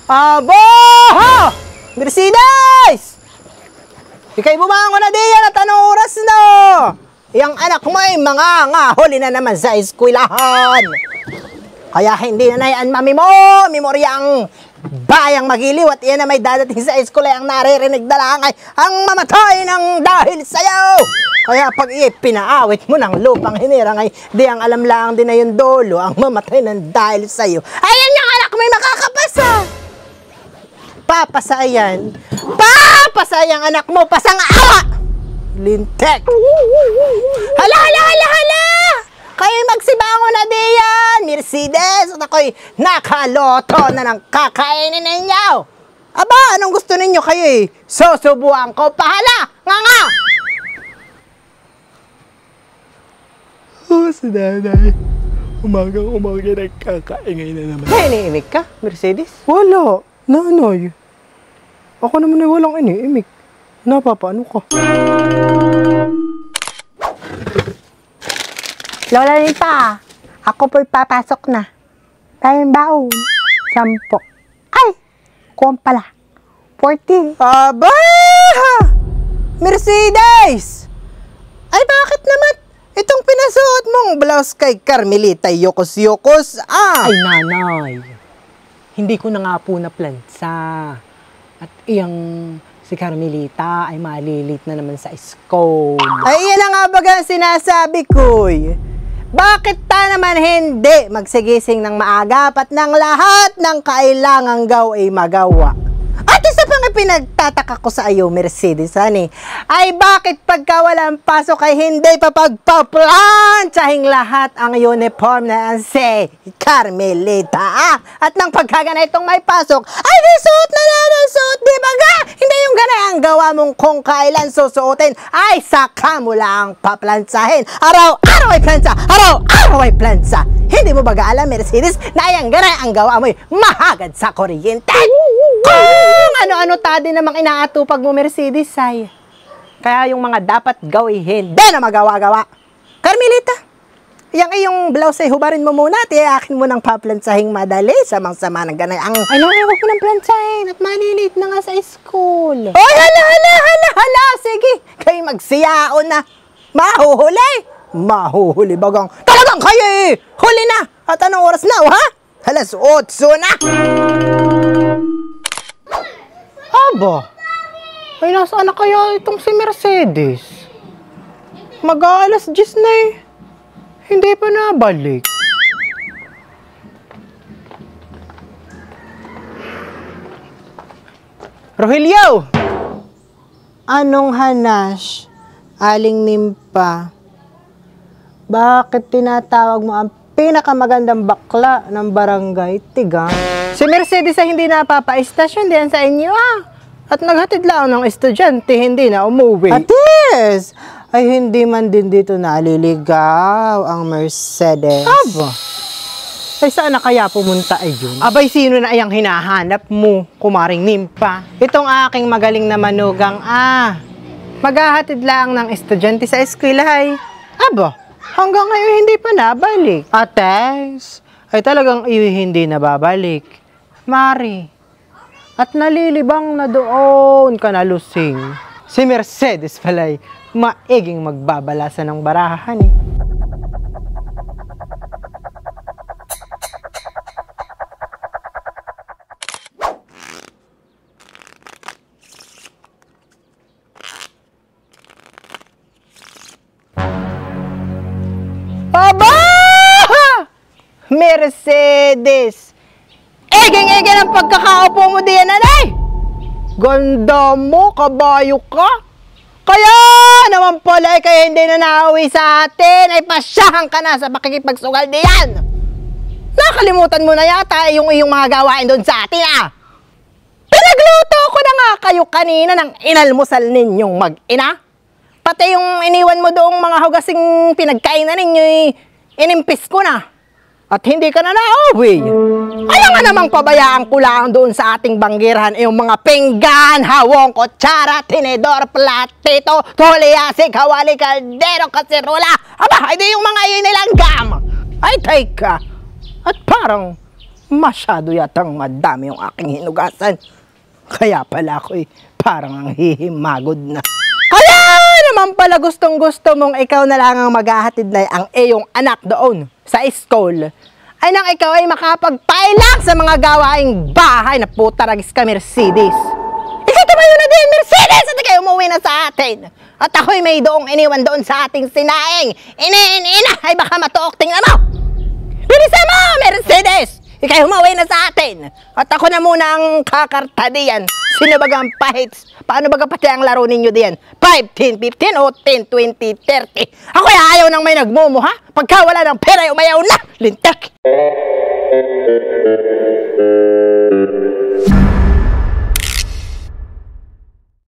Abo! Mercedes! Ikay bumangon na diyan at anong oras no? Yang anak mo ay mga huli na naman sa eskwelahan. Kaya hindi na nayaan mami mo, memorya ang bayang magiliw at iyan na may dadating sa eskwela ang naririnig na lang ay ang mamatay ng dahil sa'yo. Kaya pag pinaawit mo ng lupang hinirang ay di ang alam lang din na yung dolo ang mamatay ng dahil sa'yo. Ayan yung anak may makakapasa. Papasayan. Papasayan anak mo, pasang-awa! Lintek! Hala, hala, hala, hala! Kayo magsibango na diyan, Mercedes! At ako'y nakaloto na ng kakainin ninyo! Aba, anong gusto ninyo kayo eh? Susubuan ko, pahala! Nga nga! Oh, si nanay. Umagang-umaga nagkakaingay na naman. May iniimik ka, Mercedes? Wala. Nanay. Ako naman ay walang iniimik. Napapaano ka? Lola Nita, ako po'y papasok na. Tayong baon. 10. Ay! Kuwan pala. 40. Aba! Mercedes! Ay, bakit naman? Itong pinasuot mong blouse kay Carmelita yokos-yokos. Ah! Ay, nanay. Hindi ko na nga po naplansa. At iyang si Carmelita ay malilit na naman sa school. Ay, yan na nga baga sinasabi ko. Bakit ta naman hindi magsigising ng maaga at ng lahat ng kailangang gawin ay magawa? At isa pang pinagtataka ko sa iyo, Mercedes, honey, ay bakit pagka walang pasok ay hindi pa pagpaplantsahin lahat ang uniform na si Carmelita? At nang pagkagana itong may pasok, ay di suot na ng suot, di ba ga? Hindi yung gana ang gawa mong kung kailan susuotin, ay saka mo lang paplantsahin. Araw-araw ay plantsa, araw-araw ay plantsa. Hindi mo ba alam, Mercedes, na yung gana ang gawa mo mahagad sa kuryente? Kung ano-ano tadi namang inaatupag mo, Mercedes, ay. Kaya yung mga dapat gawin, hindi na magawa-gawa. Carmelita, yung iyong blouse ay hubarin mo muna at iakin mo ng paplansahing madali sa sama ng ganay ang... Ay, nanay, huwag ko ng plantsahin at malilit na nga sa school. Oy, hala, sige. Kayo magsiyaon na. Mahuhuli bagang. Talagang kayo eh. Huli na. At anong oras na, ha? 8:00 na. Aba, ay nasaan na kaya itong si Mercedes? Mag-aalas 10 na eh. Hindi pa nabalik. Rogelio! Anong hanas? Aling Nimpa? Bakit tinatawag mo ang pinakamagandang bakla ng barangay, Tigang? Si Mercedes ay hindi napapaistasyon din sa inyo, At naghatid lang ng estudyante, hindi na umuwi. Atis! Ay hindi man din dito naliligaw ang Mercedes. Aba, ay saan na kaya pumunta ay yun? Abay, sino na ayang hinahanap mo, kumaring Nimpa? Itong aking magaling na manugang, maghahatid lang ng estudyante sa eskwelahay. Aba, hanggang ngayon hindi pa nabalik. Ates, ay talagang hindi nababalik. Mari, at nalilibang na doon ka nalusing. Si Mercedes pala'y maiging magbabalasan ng barahan eh. Aba! Mercedes! Egeng-egen ang pagkakaupo mo diyan, nanay! Ganda mo, kabayo ka! Kaya naman pala, kaya hindi na nauwi sa atin, ay pasyahan ka na sa pakikipagsugal diyan! Nakalimutan mo na yata yung iyong mga gawain doon sa atin, Pinagluto ko na nga kayo kanina ng inalmusal ninyong mag-ina. Pati yung iniwan mo doong mga hugasing pinagkainan ninyo, inimpis ko na. At hindi ka na nauwi. Ano nga namang pabayaan ko lang doon sa ating banggirahan yung mga pinggan, hawong, kutsara, tinidor, platito, tuliasi, kawali, kaldero, kaserola. Aba, hindi yung mga inilanggam. Ay, teka. At parang Masyado yatang madami yung aking hinugasan. Kaya pala ako'y parang ang hihimagod na. Kaya naman pala gustong-gusto mong ikaw na lang ang maghahatid na ang iyong anak doon sa school. Ay nang ikaw ay makapagpailang sa mga gawaing bahay na putaragis ka Mercedes. Ikaw tumayo na din Mercedes at ikaw umuwi na sa atin. At ako'y may doong iniwan doon sa ating sinaing. Ina, ay baka matuok, tingnan mo. Bilisan mo Mercedes. Ikaw umuwi na sa atin. At ako na muna ang kakarta diyan. Sino bagang pahits? Paano baga pati ang laro ninyo diyan? 5, 10, 15 o 10, 20, 30? Ako ayaw nang may nagmumo ha? Pagka wala ng pera, umayaw na! Lintek!